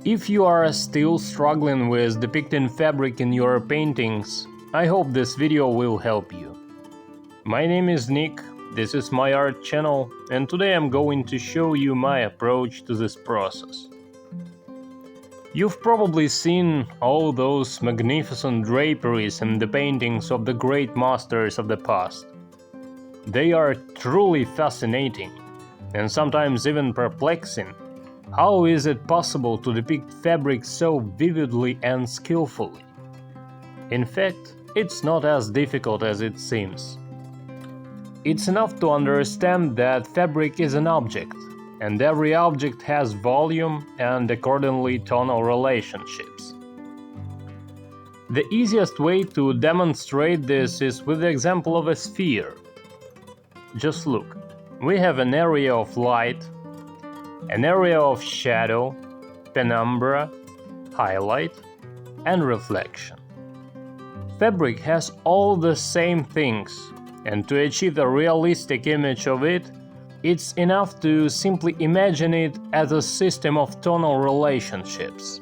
If you are still struggling with depicting fabric in your paintings, I hope this video will help you. My name is Nick, this is my art channel, and today I'm going to show you my approach to this process. You've probably seen all those magnificent draperies in the paintings of the great masters of the past. They are truly fascinating, and sometimes even perplexing. How is it possible to depict fabric so vividly and skillfully? In fact, it's not as difficult as it seems. It's enough to understand that fabric is an object, and every object has volume and accordingly tonal relationships. The easiest way to demonstrate this is with the example of a sphere. Just look, we have an area of light, an area of shadow, penumbra, highlight, and reflection. Fabric has all the same things, and to achieve a realistic image of it, it's enough to simply imagine it as a system of tonal relationships.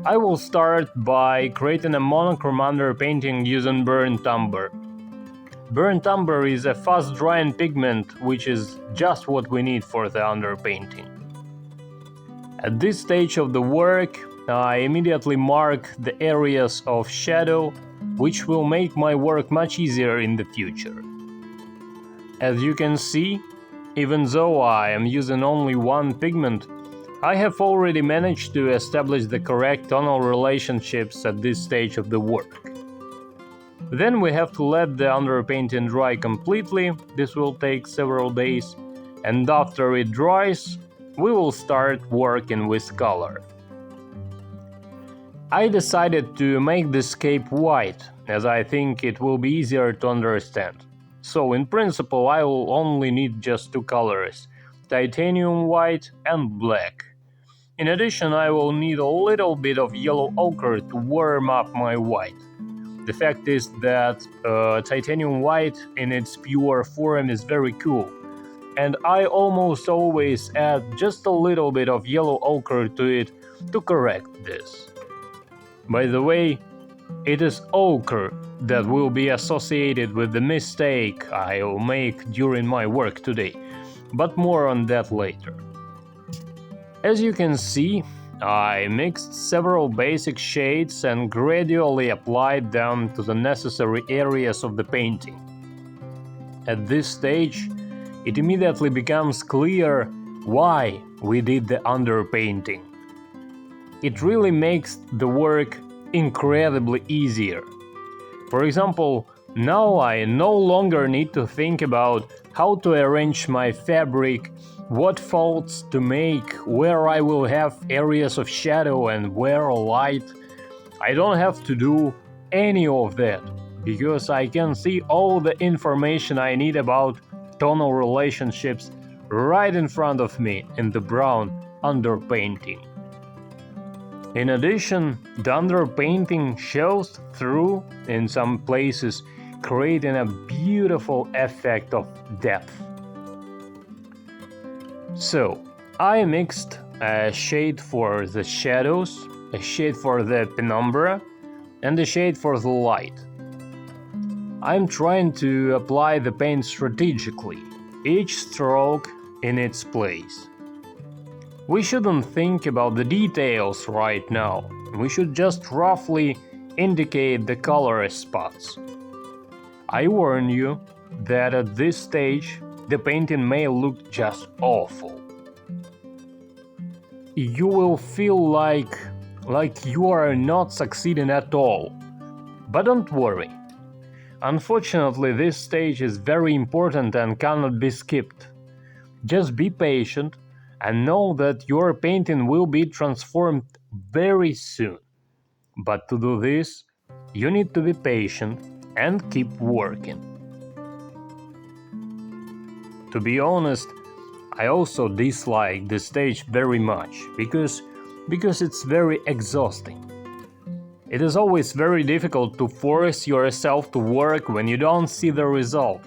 I will start by creating a monochrome underpainting using burnt umber. Burnt umber is a fast-drying pigment, which is just what we need for the underpainting. At this stage of the work, I immediately mark the areas of shadow, which will make my work much easier in the future. As you can see, even though I am using only one pigment, I have already managed to establish the correct tonal relationships at this stage of the work. Then we have to let the underpainting dry completely. This will take several days, and after it dries, we will start working with color. I decided to make this cape white, as I think it will be easier to understand. So in principle I will only need just two colors, titanium white and black. In addition, I will need a little bit of yellow ochre to warm up my white. The fact is that titanium white in its pure form is very cool, and I almost always add just a little bit of yellow ochre to it to correct this. By the way, it is ochre that will be associated with the mistake I'll make during my work today, but more on that later. As you can see, I mixed several basic shades and gradually applied them to the necessary areas of the painting. At this stage, it immediately becomes clear why we did the underpainting. It really makes the work incredibly easier. For example, now I no longer need to think about how to arrange my fabric, what folds to make, where I will have areas of shadow and where light. I don't have to do any of that, because I can see all the information I need about tonal relationships right in front of me in the brown underpainting. In addition, the underpainting shows through in some places, creating a beautiful effect of depth. So, I mixed a shade for the shadows, a shade for the penumbra, and a shade for the light. I'm trying to apply the paint strategically, each stroke in its place. We shouldn't think about the details right now, we should just roughly indicate the color spots. I warn you that at this stage the painting may look just awful. You will feel like you are not succeeding at all. But don't worry. Unfortunately, this stage is very important and cannot be skipped. Just be patient and know that your painting will be transformed very soon. But to do this, you need to be patient and keep working. To be honest, I also dislike this stage very much, because it's very exhausting. It is always very difficult to force yourself to work when you don't see the result,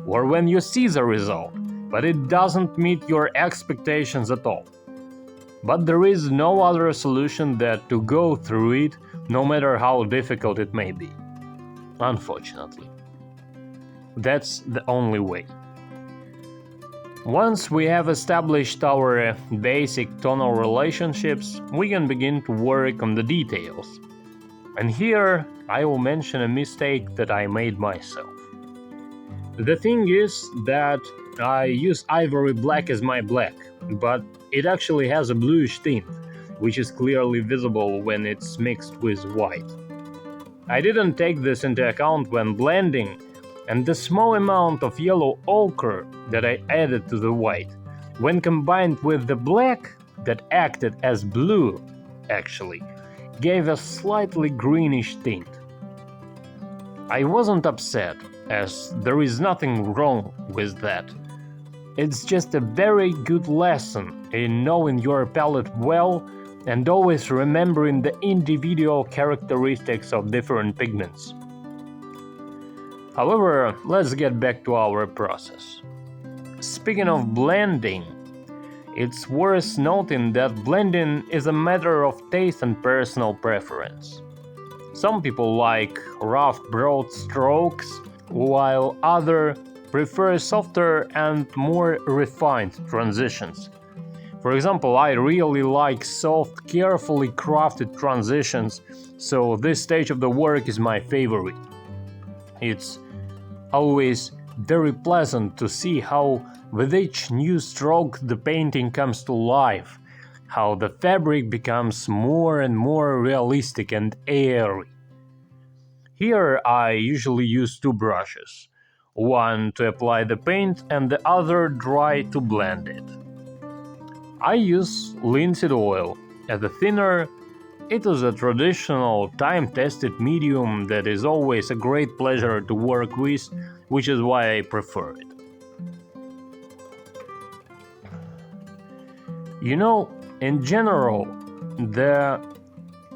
or when you see the result, but it doesn't meet your expectations at all. But there is no other solution than to go through it, no matter how difficult it may be. Unfortunately. That's the only way. Once we have established our basic tonal relationships, we can begin to work on the details. And here I will mention a mistake that I made myself. The thing is that I use ivory black as my black, but it actually has a bluish tint, which is clearly visible when it's mixed with white. I didn't take this into account when blending, and the small amount of yellow ochre that I added to the white, when combined with the black that acted as blue, actually, gave a slightly greenish tint. I wasn't upset, as there is nothing wrong with that. It's just a very good lesson in knowing your palette well and always remembering the individual characteristics of different pigments. However, let's get back to our process. Speaking of blending, it's worth noting that blending is a matter of taste and personal preference. Some people like rough, broad strokes, while others prefer softer and more refined transitions. For example, I really like soft, carefully crafted transitions, so this stage of the work is my favorite. It's always very pleasant to see how with each new stroke the painting comes to life, how the fabric becomes more and more realistic and airy. Here I usually use two brushes, one to apply the paint and the other dry to blend it. I use linseed oil as a thinner. It is a traditional time-tested medium that is always a great pleasure to work with, which is why I prefer it. You know, in general, the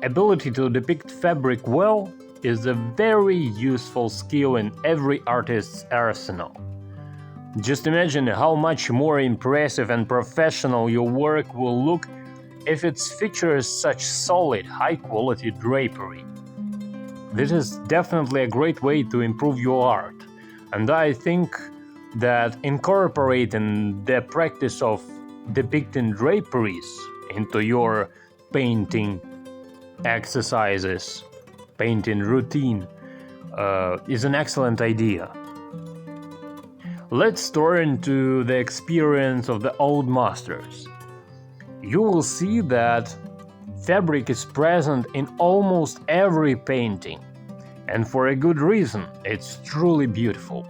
ability to depict fabric well is a very useful skill in every artist's arsenal. Just imagine how much more impressive and professional your work will look if it features such solid, high-quality drapery. This is definitely a great way to improve your art, and I think that incorporating the practice of depicting draperies into your painting exercises, painting routine, is an excellent idea. Let's turn to the experience of the old masters. You will see that fabric is present in almost every painting, and for a good reason. It's truly beautiful.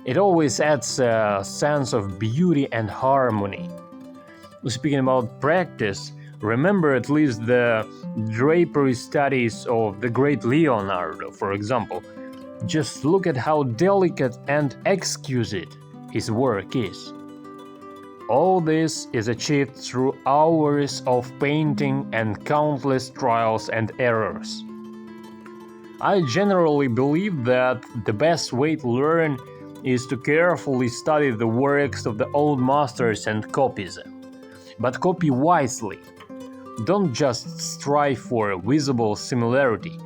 It always adds a sense of beauty and harmony. Speaking about practice, remember at least the drapery studies of the great Leonardo, for example. Just look at how delicate and exquisite his work is. All this is achieved through hours of painting and countless trials and errors. I generally believe that the best way to learn is to carefully study the works of the old masters and copy them. But copy wisely. Don't just strive for visible similarity,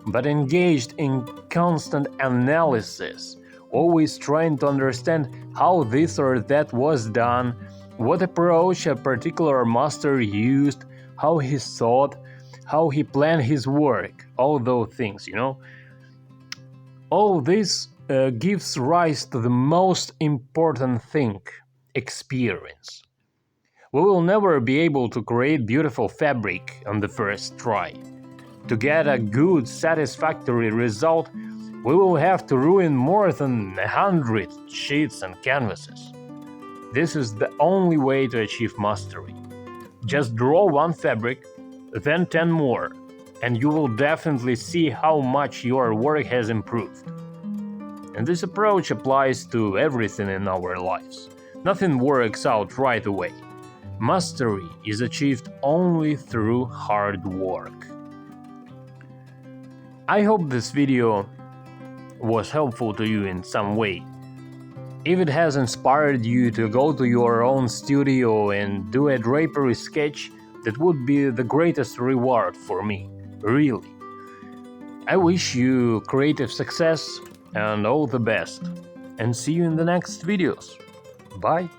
but engaged in constant analysis, always trying to understand how this or that was done, what approach a particular master used, how he thought, how he planned his work, all those things, All this gives rise to the most important thing, experience. We will never be able to create beautiful fabric on the first try. To get a good, satisfactory result, we will have to ruin more than 100 sheets and canvases. This is the only way to achieve mastery. Just draw one fabric, then 10 more, and you will definitely see how much your work has improved. And this approach applies to everything in our lives. Nothing works out right away. Mastery is achieved only through hard work. I hope this video was helpful to you in some way. If it has inspired you to go to your own studio and do a drapery sketch, that would be the greatest reward for me, really. I wish you creative success and all the best, and see you in the next videos. Bye!